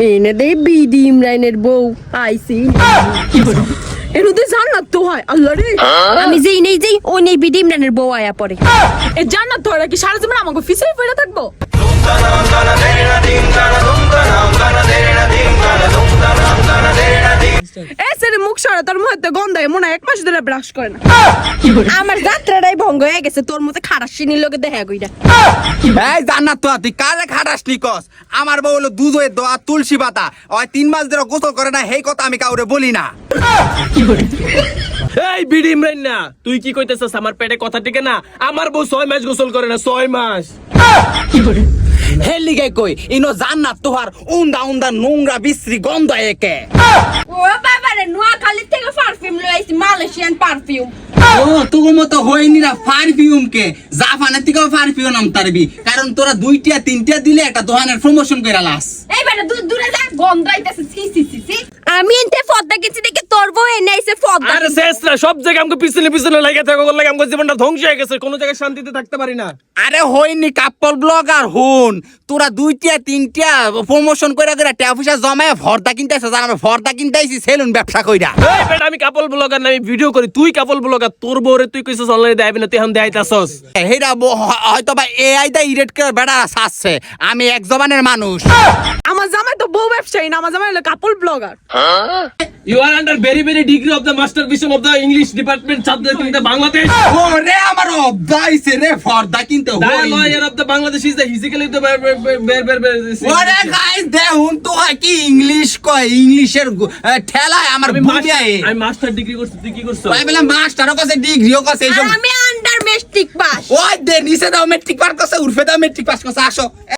এনে দে বিডি ইমরানের বউ আইসি এরুদে জান্নাত তো হয় আল্লাহ রে আমি যেই নেই যেই ওই নেই বিডি ইমরানের বউ আয়া পড়ে এ জান্নাত তো কি সারা জীবন আমাকে ফিসে পড়ে থাকবো এ সেরে মুখ সরা তোর মুখে গন্ধায় মনে হয় 1 মাস ধরে ব্রাশ করে না আমার যাত্রাটাই ভঙ্গ হয়ে গেছে তোর মতে খারাসিনীর লোকে দেখা কইরা এই জান্নাত তো তুই কারে খাটাসলি কস আমার বউ হলো দুধ হয়ে দোয়া তুলসী পাতা ওই 3 মাস ধরে গোসল করে না এই কথা আমি কাউরে বলি না। এই বিডি ইমরান না তুই কি কইতেছস আমার পেটে কথা ঠিক না আমার বউ 6 মাস গোসল করে না 6 মাস হেল লিগে কই ইনো জান্নাত তোহার উন্দা উন্দা নোংরা বিশ্রী গন্ধ একে ও বাবা রে নোয়াখালী থেকে পারফিউম লই আইছি মালয়েশিয়ান পারফিউম ও তোর মতো হয়নি না পারফিউম কে জাপানের থেকে পারফিউম নাম তারবি কারণ তোরা 2টা 3টা দিলে একটা দোকানের প্রমোশন কইরা লাস এই বেটা দূরে যা গন্ধ আইতাছে সি আমি এনতে ফদ্দা কিছি দেখে তোর বউ এনে আইছে ফদ্দা আরে শেষরা সব জায়গায় আমাকে পিছনে পিছনে লাগা থাকে ওগুলো লাগে আমার জীবনটা ধ্বংস হয়ে গেছে কোনো জায়গায় শান্তিতে থাকতে পারি না। আরে হয়নি কাপল ব্লগার হুন তোরা 2টা 3টা প্রমোশন কইরা কইরা টাকা পয়সা জমায় ভর্তা কিনতেছ জানা ভর্তা কিনতেছি সেলুন ব্যবসা কইরা এই বেটা আমি কাপল ব্লগার না আমি ভিডিও করি তুই কাপল ব্লগার তোর বউরে তুই কইছস অনলাইনে দেখাবি না তুই এখন দেখাইতাছস হেরা হয়তো বা এআই দা ইরেট করে বেড়া সাজছে আমি এক জবানের মানুষ আমার জামাই তো বউ ব্যবসায়ী না আমার জামাই হলো couple blogger you are under very very degree of the master vision of the English department ছাত্র কিন্তু বাংলাদেশ ও রে আমার অবদাইছে রে ভর্তা কিনতে the lawyer of the Bangladesh is the physically the ওরে গাইস দেখুন তো কি ইংলিশ কয় ইংলিশের ঠেলায় আমার বুঝায় আমি মাস্টার ডিগ্রি করছি তুই কি করছস ভাই বলে মাস্টারও কাছে ডিগ্রিও কাছে এইসব আমি আন্ডার মেট্রিক পাস ওই দে নিচে দাও মেট্রিক পাস করছে উর্ফে দাও মেট্রিক পাস করছে আসো